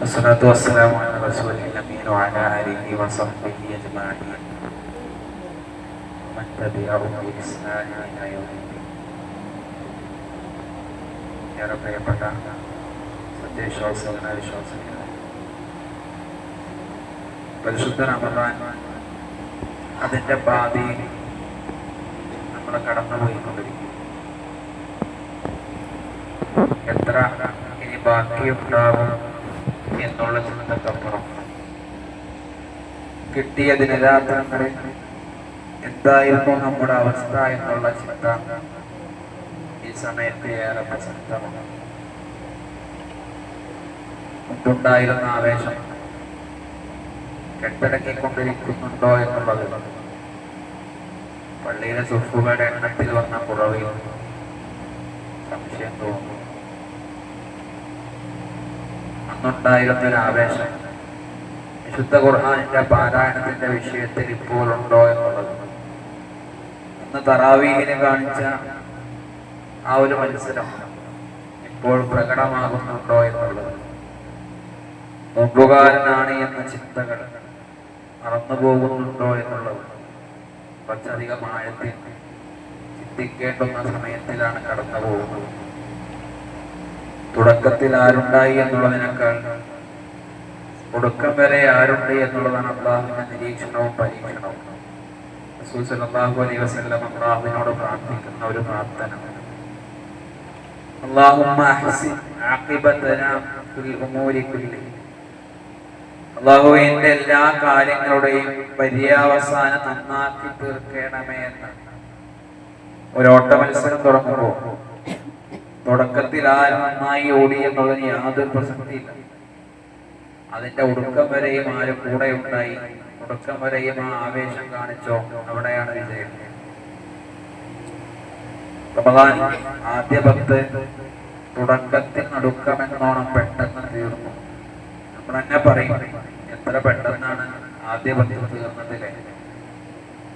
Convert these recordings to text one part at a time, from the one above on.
والصلاة والسلام على رسول الأمين وعلى آله وصحبه أجمعين ومن تبعهم بإحسان إلى يوم الدين. ഏറെ പ്രിയപ്പെട്ട സത്യവിശ്വാസികളായ വിശ്വാസികളെ, പരിശുദ്ധ റമദാൻ അതിൻ്റെ പാതയിൽ നമ്മൾ കടന്നുപോയിക്കൊണ്ടിരിക്കും. എത്ര ഇനി ബാക്കിയുണ്ടാകും എന്നുള്ള ചിന്തക്കപ്പുറം കിട്ടിയ ദിനരാത്രങ്ങളിൽ എന്തായിരുന്നു നമ്മുടെ അവസ്ഥ എന്നുള്ള ചിന്ത ഈ സമയത്ത് ഏറെ പ്രസക്തമാണ്. മുമ്പുണ്ടായിരുന്ന ആവേശം കെട്ടടക്കിക്കൊണ്ടിരിക്കുന്നുണ്ടോ എന്നുള്ളത് പള്ളിയിലെ സുഫുകളുടെ എണ്ണത്തിൽ വന്ന കുറവിൽ സംശയം തോന്നുന്നു. അന്നുണ്ടായിരുന്നൊരു ആവേശം വിശുദ്ധ ഖുർആനിന്റെ പാരായണത്തിന്റെ വിഷയത്തിൽ ഇപ്പോഴുണ്ടോ എന്നുള്ളത്, അന്ന് തറാവീഹിന് കാണിച്ച ആ ഒരു മത്സരം ഇപ്പോൾ പ്രകടമാകുന്നുണ്ടോ എന്നുള്ളത്, നോമ്പുകാരനാണ് എന്ന ചിന്തകൾ മറന്നുപോകുന്നുണ്ടോ എന്നുള്ളത് കുറച്ചധികം ആഴത്തിൽ ചിന്തിക്കേണ്ടുന്ന സമയത്തിലാണ് കടന്നു പോകുന്നത്. തുടക്കത്തിൽ ആരുണ്ടായി എന്നുള്ളതിനേക്കാൾ ഒടുക്കം വരെ ആരുണ്ട് എന്നുള്ളതാണ് അള്ളാഹുവിന്റെ നിരീക്ഷണവും പരീക്ഷണവും. റസൂൽ സല്ലല്ലാഹു അലൈഹി വസല്ലം അള്ളാഹുവിനോട് പ്രാർത്ഥിക്കുന്ന ഒരു പ്രാർത്ഥന, അല്ലാഹുമ്മ അഹ്സിൻ ആഖിബതനാ ഫിൽ ഉമൂരി കുല്ലി, അല്ലാഹുവേ എൻ്റെ എല്ലാ കാര്യങ്ങളുടെയും പര്യാവസാനം നന്നാക്കി തീർക്കണമേ എന്ന്. ഒരു ഓട്ട മത്സരം തുടങ്ങുമ്പോൾ തുടക്കത്തിൽ ആര് നന്നായി ഓടി എന്നുള്ളതിന് യാതൊരു പ്രസക്തിയില്ല. അതിന്റെ ഒടുക്കം വരെയും ആര് കൂടെ ഉണ്ടായി, ഒടുക്കം വരെയും ആ ആവേശം കാണിച്ചോ, അവിടെയാണ് വിജയം. റമദാൻ ആദ്യ 10 തുടക്കത്തിൽ നടുക്കമെന്നോണം പെട്ടെന്ന് തീർന്നു. നമ്മൾ തന്നെ പറയും, എത്ര പെട്ടെന്നാണ് ആദ്യ 10 തീർന്നതില്ലേ.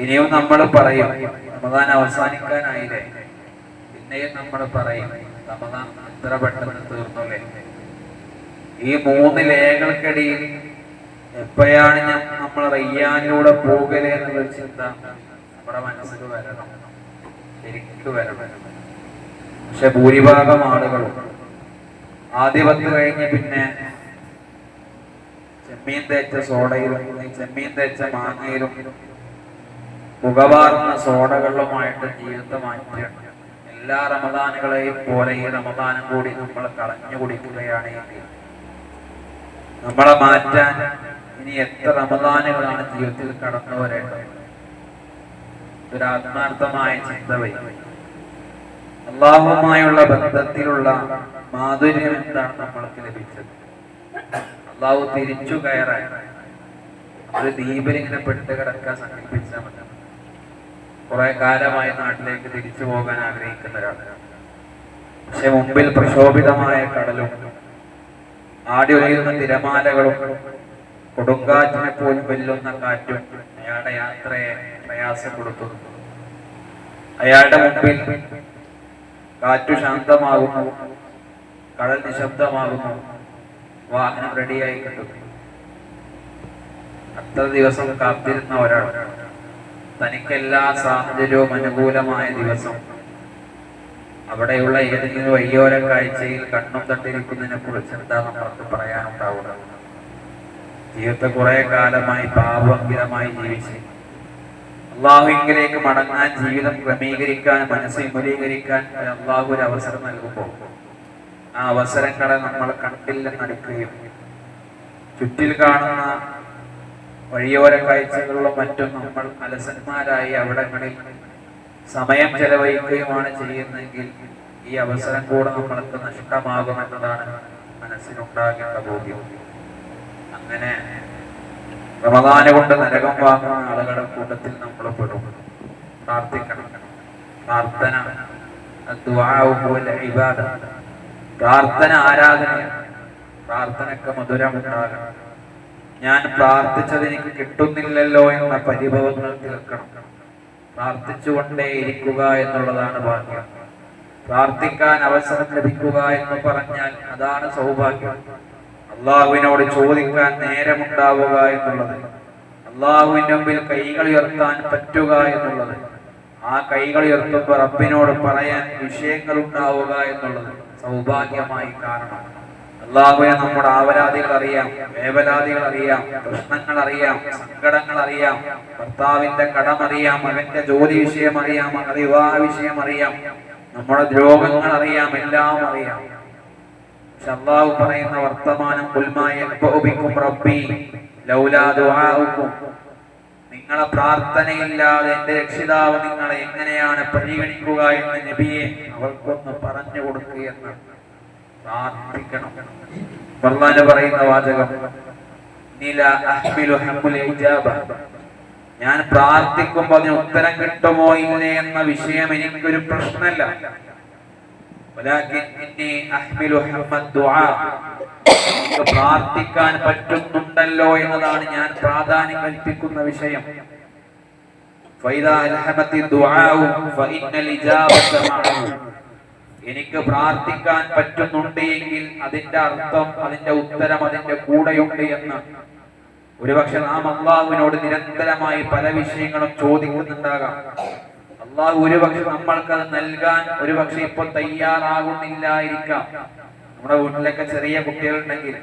ഇനിയും നമ്മൾ പറയും, റമദാൻ അവസാനിക്കാനായില്ലേ. പിന്നെയും നമ്മൾ പറയും, റമദാൻ എത്ര പെട്ടെന്ന് തീർന്നല്ലേ. ഈ 3 ലേകൾക്കിടയിൽ എപ്പോഴാണ് നമ്മൾ റയ്യാനിലൂടെ പോകലേ എന്നുള്ളൊരു ചിന്ത നമ്മുടെ മനസ്സിൽ വരണം, ശരിക്കും വരണം. പക്ഷെ ഭൂരിഭാഗം ആളുകളും ആദ്യ 10 കഴിഞ്ഞ് പിന്നെ ചെമ്മീൻ തേച്ച സോഡയിലും ചെമ്മീൻ തേച്ച മാങ്ങയിലും പുകവാർന്ന സോഡകളിലുമായിട്ട് ജീവിതത്തെ മാറ്റിയാണ്. എല്ലാ റമദാനുകളെയും പോലെ ഈ റമദാനും കൂടി നമ്മൾ കളഞ്ഞു കുടിക്കുകയാണ് എങ്കിൽ നമ്മളെ മാറ്റാൻ ഇനി എത്ര റമദാനുകളാണ് ജീവിതത്തിൽ കടന്നു വരേണ്ടത്? ഒരു ആത്മാർത്ഥമായ ചിന്ത വരും. അള്ളാഹുവുമായുള്ള ബന്ധത്തിലുള്ള മാധുര്യം എന്താണ് നമ്മൾക്ക് ലഭിച്ചത്? അള്ളാഹു തിരിച്ചു കയറാൻ ഒരു ദ്വീപിൽ ഇങ്ങനെ പെട്ട് കിടക്കാൻ സങ്കല്പിച്ചാൽ മതി. കുറെ കാലമായി നാട്ടിലേക്ക് തിരിച്ചു പോകാൻ ആഗ്രഹിക്കുന്ന ഒരാളാണ്. പക്ഷെ മുമ്പിൽ പ്രക്ഷോഭിതമായ കടലും ആടി ഒഴിയുന്ന തിരമാലകളും കൊടുങ്കാറ്റിനെ പോലും വെല്ലുന്ന കാറ്റും അയാളുടെ യാത്രയെ പ്രയാസപ്പെടുത്തുന്നു. അയാളുടെ മുമ്പിൽ കാറ്റു ശാന്തമാകുന്നു, കടൽ നിശബ്ദമാകുന്നു, വാഹനം റെഡിയായി കിട്ടുന്നു. അത്ര ദിവസം കാത്തിരുന്ന ഒരാൾ, തനിക്കെല്ലാ സാഹചര്യവും അനുകൂലമായ ദിവസം അവിടെയുള്ള ഏതെങ്കിലും വയ്യോര കാഴ്ചയിൽ കണ്ണും തട്ടിരിക്കുന്നതിനെ കുറിച്ച് എന്താ നമ്മൾക്ക് പറയാനുണ്ടാവുക? ജീവിതത്തെ കുറെ കാലമായി പാപഭംഗിതമായി ജീവിച്ച് അള്ളാഹുവിലേക്ക് മടങ്ങാൻ, ജീവിതം ക്രമീകരിക്കാൻ, മനസ്സ് വിപുലീകരിക്കാൻ അള്ളാഹു ഒരു അവസരം നൽകുമ്പോൾ ആ അവസരങ്ങളെ നമ്മൾ കണ്ടില്ലെന്നടിക്കുകയും ചുറ്റിൽ കാണുന്ന വഴിയോര കാഴ്ചകളിലും മറ്റും നമ്മൾ അലസന്മാരായി അവിടങ്ങളിൽ സമയം ചെലവഴിക്കുകയുമാണ് ചെയ്യുന്നതെങ്കിൽ ഈ അവസരം കൂടെ നമ്മൾക്ക് നഷ്ടമാകുമെന്നതാണ് മനസ്സിലുണ്ടാകേണ്ട ബോധ്യം. അങ്ങനെ റമദാന് കൊണ്ട് നരകം വാങ്ങുന്ന ആളുകളുടെ കൂട്ടത്തിൽ നമ്മൾ പെടും. പ്രാർത്ഥിക്കണം. പ്രാർത്ഥന ആരാധനയാണ്. പ്രാർത്ഥനയ്ക്ക് മധുരമുണ്ടാകണം. ഞാൻ പ്രാർത്ഥിച്ചത് എനിക്ക് കിട്ടുന്നില്ലല്ലോ എന്ന പരിഭവങ്ങൾ തീർക്കണം. പ്രാർത്ഥിച്ചുകൊണ്ടേ ഇരിക്കുക എന്നുള്ളതാണ് ഭാഗ്യം. പ്രാർത്ഥിക്കാൻ അവസരം ലഭിക്കുക എന്ന് പറഞ്ഞാൽ അതാണ് സൗഭാഗ്യം. അള്ളാഹുവിനോട് ചോദിക്കാൻ നേരമുണ്ടാവുക എന്നുള്ളത്, അള്ളാഹുവിന്റെ മുമ്പിൽ കൈകൾ ഉയർത്താൻ പറ്റുക എന്നുള്ളത്, ആ കൈകൾ ഉയർത്തുമ്പോൾ റബ്ബിനോട് പറയാൻ വിഷയങ്ങൾ ഉണ്ടാവുക എന്നുള്ളത് സൗഭാഗ്യമായി കാണണം. അള്ളാഹുവിനെ നമ്മുടെ ആവലാദികൾ അറിയാം, വേവലാദികൾ അറിയാം, പ്രശ്നങ്ങൾ അറിയാം, സങ്കടങ്ങൾ അറിയാം, ഭർത്താവിന്റെ കടമറിയാം, മകന്റെ ജോലി വിഷയം അറിയാം, മകളുടെ വിവാഹ വിഷയം അറിയാം, നമ്മുടെ രോഗങ്ങൾ അറിയാം, എല്ലാം അറിയാം. പക്ഷെ അള്ളാഹു പറയുന്ന വർത്തമാനം റബ്ബി ലൗലാ ദുആഉക്കും, നിങ്ങളെ പ്രാർത്ഥനയില്ലാതെ എന്റെ രക്ഷിതാവ് നിങ്ങളെ എങ്ങനെയാണ് പരിഗണിക്കുക എന്ന് നബിയെ അവർക്കൊന്ന് പറഞ്ഞു കൊടുക്കുകയെന്ന് പ്രാർത്ഥിക്കണം. ഖുർആനിൽ പറയുന്ന വാചകം ഞാൻ പ്രാർത്ഥിക്കുമ്പോൾ അതിന് ഉത്തരം കിട്ടുമോ ഇല്ലേ എന്ന വിഷയം എനിക്കൊരു പ്രശ്നമല്ല. പ്രാർത്ഥിക്കാൻ പറ്റുന്നുണ്ടല്ലോ എന്നതാണ് ഞാൻ പ്രാധാന്യം കൽപ്പിക്കുന്ന വിഷയം. എനിക്ക് പ്രാർത്ഥിക്കാൻ പറ്റുന്നുണ്ട് എങ്കിൽ അതിന്റെ അർത്ഥം, അതിന്റെ ഉത്തരം അതിന്റെ കൂടെയുണ്ട് എന്ന്. ഒരുപക്ഷെ നാം അള്ളാഹുവിനോട് നിരന്തരമായി പല വിഷയങ്ങളും ചോദിക്കുന്നുണ്ടാകാം. അള്ളാഹു ഒരുപക്ഷെ നമ്മൾക്കത് നൽകാൻ ഒരുപക്ഷെ ഇപ്പൊ തയ്യാറാകുന്നില്ലായിരിക്കാം. നമ്മുടെ വീട്ടിലൊക്കെ ചെറിയ കുട്ടികളുണ്ടെങ്കിൽ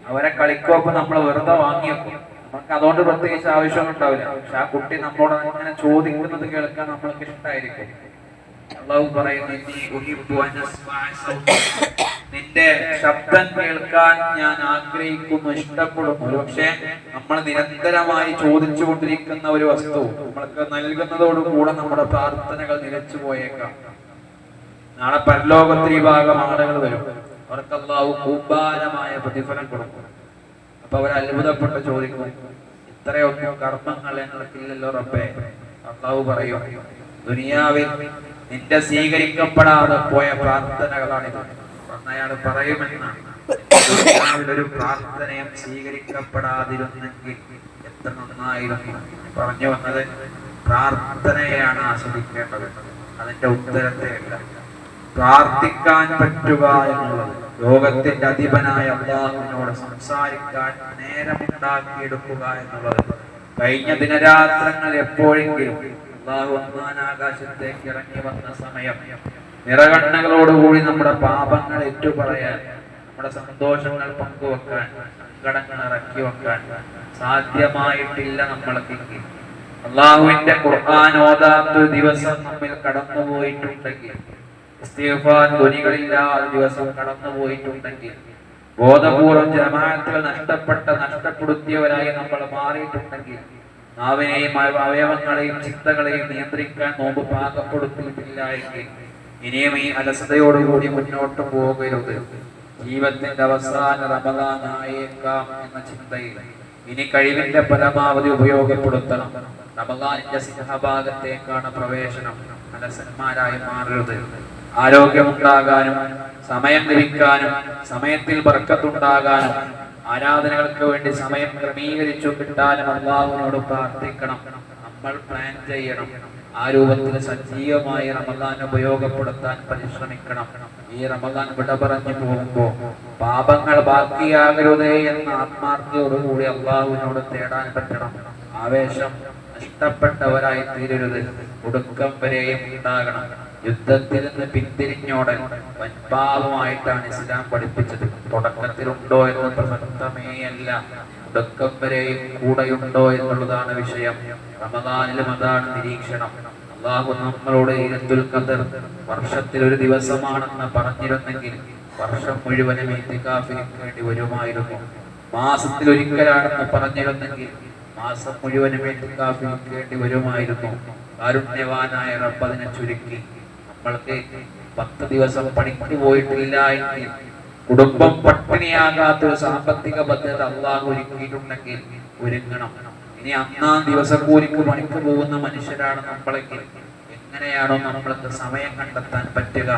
അവരെ കളിക്കോപ്പ് നമ്മൾ വെറുതെ വാങ്ങിയേക്കും. നമുക്ക് അതുകൊണ്ട് പ്രത്യേകിച്ച് ആവശ്യമൊന്നും ഉണ്ടാവില്ല. പക്ഷെ ആ കുട്ടി നമ്മളോട് അങ്ങനെ ചോദിക്കുന്നത് കേൾക്കാൻ നമ്മൾക്ക് ഇഷ്ടമായിരിക്കും. അള്ളാഹു പറയുന്നു, നിന്റെ ശബ്ദം കേൾക്കാൻ ഞാൻ ആഗ്രഹിക്കുന്നു, ഇഷ്ടപ്പെടുന്നു. പക്ഷെ നമ്മൾ നിരന്തരമായി ചോദിച്ചു കൊണ്ടിരിക്കുന്ന ഒരു വസ്തു നമ്മൾക്ക് നൽകുന്നതോടുകൂടെ നമ്മുടെ പ്രാർത്ഥനകൾ നിലച്ചു പോയേക്കാം. നാളെ പരലോകത്തിൽ ഈ ഭാഗം ആളുകൾ വരും, അവർക്ക് അള്ളാഹു കൂമ്പാരമായ പ്രതിഫലം കൊടുക്കും. അപ്പൊ അവർ അത്ഭുതപ്പെട്ട് ചോദിക്കും, ഇത്രയൊന്നും കർമ്മങ്ങൾ ഞങ്ങൾക്കില്ലല്ലോ റബ്ബേ. അള്ളാഹു പറയും, ദുനിയാവിൽ നിന്റെ സ്വീകരിക്കപ്പെടാതെ പോയ പ്രാർത്ഥനകളാണിത്. അയാൾ പറയുമെന്നാണ്, ഒരു പ്രാർത്ഥനയും സ്വീകരിക്കപ്പെടാതിരുന്നെങ്കിൽ എത്ര നന്നായിരുന്നു. പറഞ്ഞു വന്നത് പ്രാർത്ഥനയാണ് ആസ്വദിക്കേണ്ടത്, അതിന്റെ ഉത്തരത്തെ അല്ല. പ്രാർത്ഥിക്കാൻ പറ്റുക എന്നുള്ളത്, ലോകത്തിന്റെ അധിപനായ അല്ലാഹുവിനോട് സംസാരിക്കാൻ നേരമുണ്ടാക്കിയെടുക്കുക എന്നുള്ളത്. കഴിഞ്ഞ ദിനരാത്രങ്ങൾ എപ്പോഴെങ്കിലും അല്ലാഹു ആകാശത്തേക്ക് ഇറങ്ങി വന്ന സമയം നിറകണ്ണകളോടുകൂടി നമ്മുടെ പാപങ്ങൾ ഏറ്റുപറയാൻ, നമ്മുടെ സന്തോഷങ്ങൾ പങ്കുവെക്കാൻ, സങ്കടങ്ങൾ ഇറക്കി വെക്കാൻ സാധ്യമായിട്ടില്ല നമ്മൾക്കെങ്കിൽ, അള്ളാഹുവിന്റെ ഖുർആൻ ഓതാത്ത ദിവസം നമ്മിൽ കടന്നുപോയിട്ടുണ്ടെങ്കിൽ, ഇസ്തിഗ്ഫാർ ധ്വനികളില്ലാത്ത ദിവസം കടന്നുപോയിട്ടുണ്ടെങ്കിൽ, ബോധപൂർവം ജമാഅത്തുകൾ നഷ്ടപ്പെടുത്തിയവരായി നമ്മൾ മാറിയിട്ടുണ്ടെങ്കിൽ, നാവിനെയും അവയവങ്ങളെയും ചിന്തകളെയും നിയന്ത്രിക്കാൻ നോമ്പ് പാകപ്പെടുത്തിയിട്ടില്ല എങ്കിൽ, ഇനിയും ഈ അലസതയോടുകൂടി മുന്നോട്ട് പോകരുത്. ജീവിതത്തിന്റെ അവസാന റമദാനായേക്കാം എന്ന ചിന്തയിൽ ഇനി കഴിവിന്റെ പരമാവധി ഉപയോഗപ്പെടുത്തണം. റമദാനിന്റെ സിംഹഭാഗത്തേക്കാണ് പ്രവേശനം. അലസന്മാരായി മാറരുത്. ആരോഗ്യമുണ്ടാകാനും സമയം ലഭിക്കാനും സമയത്തിൽ ബർക്കത്തുണ്ടാകാനും ആരാധനകൾക്ക് വേണ്ടി സമയം ക്രമീകരിച്ചു കിട്ടാനും അല്ലാഹുവിനോട് പ്രാർത്ഥിക്കണം. നമ്മൾ പ്ലാൻ ചെയ്യണം. ആ രൂപത്തിൽ സജീവമായി റമദാൻ ഉപയോഗപ്പെടുത്താൻ പരിശ്രമിക്കണം. ഈ റമദാൻ വിട പറഞ്ഞു പോകുമ്പോൾ പാപങ്ങൾ ബാക്കിയാകരുതേ എന്ന ആത്മാർത്ഥതയോടുകൂടി അല്ലാഹുവിനോട് തേടാൻ പറ്റണം. ആവേശം നഷ്ടപ്പെട്ടവരായി തീരരുത്. ഒടുക്കം വരെയും ഉണ്ടാകണം. യുദ്ധത്തിൽ നിന്ന് പിന്തിരിഞ്ഞോടൻ വൻപാപമായിട്ടാണ് ഇസ്ലാം പഠിപ്പിച്ചത്. തുടക്കത്തിലുണ്ടോ എന്ന് പ്രസക്തമേയല്ല, ഒടുക്കം വരെയും കൂടെയുണ്ടോ എന്നുള്ളതാണ് വിഷയം. റമദാനിലും അതാണ് നിരീക്ഷണം. അല്ലാഹു നമ്മളോട് ലൈലത്തുൽ ഖദർ വർഷത്തിൽ ഒരു ദിവസമാണെന്ന് പറഞ്ഞിരുന്നെങ്കിൽ വർഷം മുഴുവനും ഇത്തികാഫിരിക്കേണ്ടി വരുമായിരുന്നു. മാസത്തിൽ ഒരിക്കലാണെന്ന് പറഞ്ഞിരുന്നെങ്കിൽ മാസം മുഴുവനും ഇത്തികാഫിരിക്കേണ്ടി വരുമായിരുന്നു. കാരുണ്യവാനായ റബ്ബ് അതിനെ ചുരുക്കി. നമ്മൾക്ക് 10 ദിവസം പണിക്ക് പോയിട്ടില്ല എങ്കിൽ, കുടുംബം പട്ടിണിയാകാത്തൊരു സാമ്പത്തിക ഭദ്രത അള്ളാഹു ഒരുക്കിയിട്ടുണ്ടെങ്കിൽ ഒരുങ്ങണം. ഇനി 1-ാം ദിവസം കൂലിക്ക് പണിക്ക് പോകുന്ന മനുഷ്യരാണ് നമ്മളെങ്കിൽ എങ്ങനെയാണോ നമ്മൾക്ക് സമയം കണ്ടെത്താൻ പറ്റുക?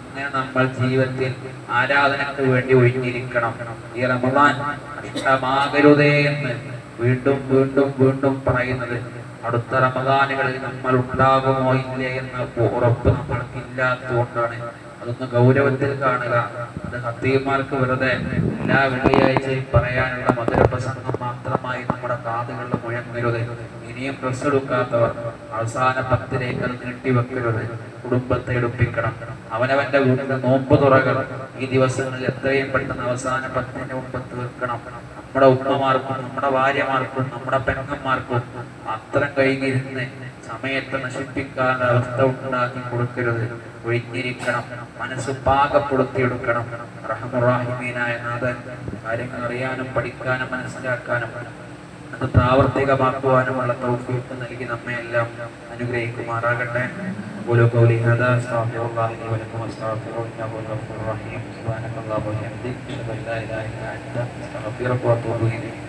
അങ്ങനെ നമ്മൾ ജീവിതത്തിൽ ആരാധനക്ക് വേണ്ടി ഒഴിഞ്ഞിരിക്കണം. ഈ റമദാൻ നഷ്ടമാകരുതേ എന്ന് വീണ്ടും വീണ്ടും വീണ്ടും പറയുന്നത് അടുത്ത റമദാനുകളിൽ നമ്മൾ ഉണ്ടാകുമോ ഇല്ലേ എന്ന ഉറപ്പ് നമ്മൾക്ക് ഇല്ലാത്തതുകൊണ്ടാണ്. അതൊന്ന് ഗൗരവത്തിൽ കാണുക. അത് ഖത്തീബുമാർക്ക് വെറുതെ എല്ലാ വെള്ളിയാഴ്ചയും പറയാനുള്ള മധുരപ്രസംഗം മാത്രമായി നമ്മുടെ കാതുകളിൽ മുഴങ്ങരുത്. ഇനിയും ഡ്രസ് എടുക്കാത്തവർ അവസാന 10ലേക്ക് അത് നീട്ടിവെക്കരുത്. കുടുംബത്തെ എടുപ്പിക്കണം. അവനവന്റെ വീട്ടിൽ നോമ്പ് തുറകൾ ഈ ദിവസങ്ങളിൽ എത്രയും പെട്ടെന്ന് അവസാന 10ന് മുമ്പ് തീർക്കണം. നമ്മുടെ ഉമ്മമാർക്കും നമ്മുടെ ഭാര്യമാർക്കും നമ്മുടെ പെങ്ങന്മാർക്കും അത്തരം കഴിഞ്ഞിരുന്ന് സമയത്ത് നശിപ്പിക്കാനുള്ള അവസ്ഥ ഉണ്ടാക്കി കൊടുക്കരുത്. ഒഴിഞ്ഞിരിക്കണം. മനസ്സ് പാകപ്പെടുത്തിയെടുക്കണം. റഹ്മുറാഹിമീനായ നാഥൻ കാര്യങ്ങൾ അറിയാനും പഠിക്കാനും മനസ്സിലാക്കാനും അത് പ്രാവർത്തികമാക്കുവാനുമുള്ള തൗഫീഖ് നൽകി നമ്മെ എല്ലാം അനുഗ്രഹിക്കുമാറാകട്ടെ. ഖുലു ഖൗലി ഹദാ അസ്തഗ്ഫിറുല്ലാഹി ലി വലക്കും അസ്തഗ്ഫിറുഹു ഇന്നഹു ഗഫൂറുർ റഹീം. സുബ്ഹാനക്കല്ലാഹു വബിഹംദിക അഷ്ഹദു അൻ ലാ ഇലാഹ ഇല്ല അൻത അസ്തഗ്ഫിറുക വഅതൂബു ഇലൈക്.